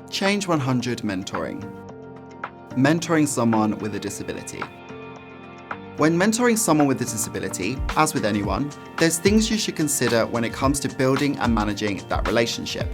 Change 100 Mentoring. Mentoring someone with a disability. When mentoring someone with a disability, as with anyone, there's things you should consider when it comes to building and managing that relationship.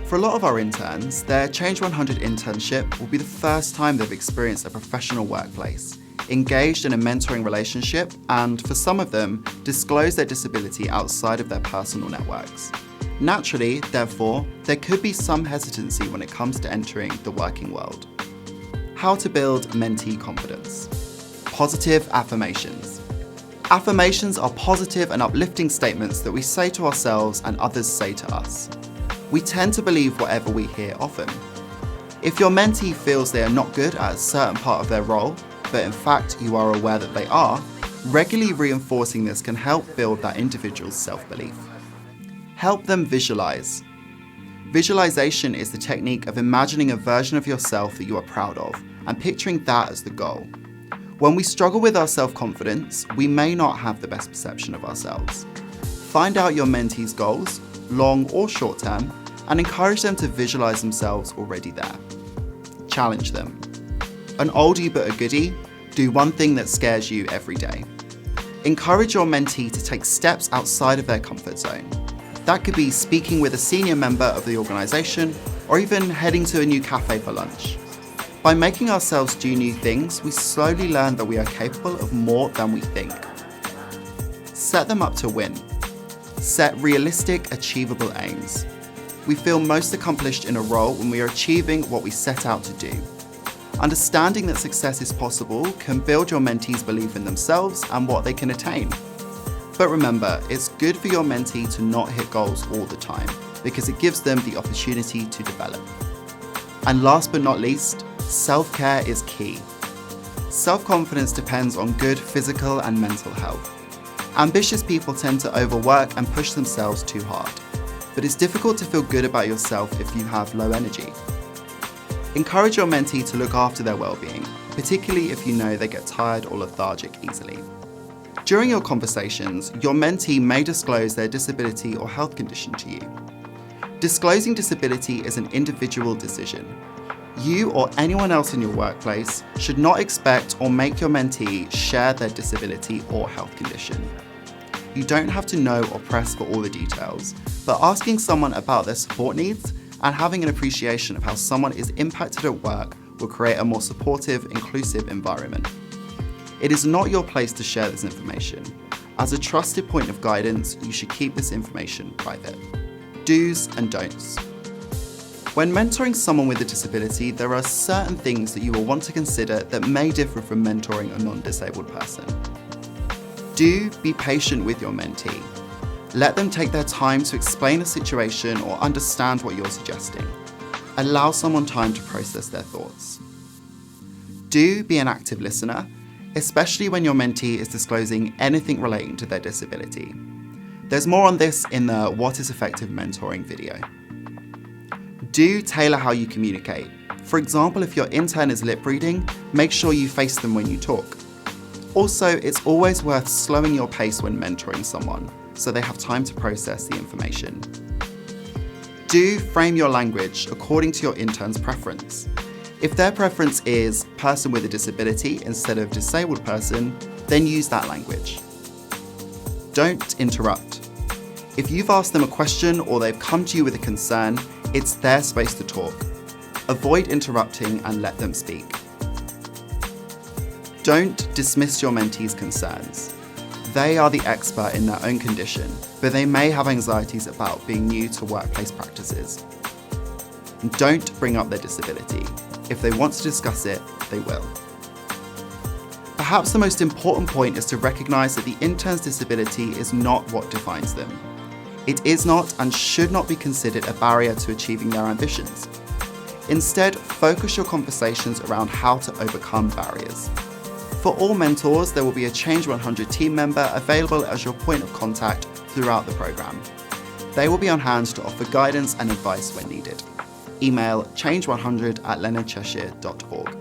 For a lot of our interns, their Change 100 internship will be the first time they've experienced a professional workplace, engaged in a mentoring relationship, and for some of them, disclose their disability outside of their personal networks. Naturally, therefore, there could be some hesitancy when it comes to entering the working world. How to build mentee confidence. Positive affirmations. Affirmations are positive and uplifting statements that we say to ourselves and others say to us. We tend to believe whatever we hear often. If your mentee feels they are not good at a certain part of their role, but in fact you are aware that they are, regularly reinforcing this can help build that individual's self-belief. Help them visualize. Visualization is the technique of imagining a version of yourself that you are proud of and picturing that as the goal. When we struggle with our self-confidence, we may not have the best perception of ourselves. Find out your mentee's goals, long or short term, and encourage them to visualize themselves already there. Challenge them. An oldie but a goodie, do one thing that scares you every day. Encourage your mentee to take steps outside of their comfort zone. That could be speaking with a senior member of the organisation, or even heading to a new cafe for lunch. By making ourselves do new things, we slowly learn that we are capable of more than we think. Set them up to win. Set realistic, achievable aims. We feel most accomplished in a role when we are achieving what we set out to do. Understanding that success is possible can build your mentee's belief in themselves and what they can attain. But remember, it's good for your mentee to not hit goals all the time because it gives them the opportunity to develop. And last but not least, self-care is key. Self-confidence depends on good physical and mental health. Ambitious people tend to overwork and push themselves too hard, but it's difficult to feel good about yourself if you have low energy. Encourage your mentee to look after their well-being, particularly if you know they get tired or lethargic easily. During your conversations, your mentee may disclose their disability or health condition to you. Disclosing disability is an individual decision. You or anyone else in your workplace should not expect or make your mentee share their disability or health condition. You don't have to know or press for all the details, but asking someone about their support needs and having an appreciation of how someone is impacted at work will create a more supportive, inclusive environment. It is not your place to share this information. As a trusted point of guidance, you should keep this information private. Do's and don'ts. When mentoring someone with a disability, there are certain things that you will want to consider that may differ from mentoring a non-disabled person. Do be patient with your mentee. Let them take their time to explain a situation or understand what you're suggesting. Allow someone time to process their thoughts. Do be an active listener, especially when your mentee is disclosing anything relating to their disability. There's more on this in the What is Effective Mentoring video. Do tailor how you communicate. For example, if your intern is lip reading, make sure you face them when you talk. Also, it's always worth slowing your pace when mentoring someone, so they have time to process the information. Do frame your language according to your intern's preference. If their preference is person with a disability instead of disabled person, then use that language. Don't interrupt. If you've asked them a question or they've come to you with a concern, it's their space to talk. Avoid interrupting and let them speak. Don't dismiss your mentee's concerns. They are the expert in their own condition, but they may have anxieties about being new to workplace practices. Don't bring up their disability. If they want to discuss it, they will. Perhaps the most important point is to recognise that the intern's disability is not what defines them. It is not and should not be considered a barrier to achieving their ambitions. Instead, focus your conversations around how to overcome barriers. For all mentors, there will be a Change 100 team member available as your point of contact throughout the programme. They will be on hand to offer guidance and advice when needed. Email change100@leonardcheshire.org.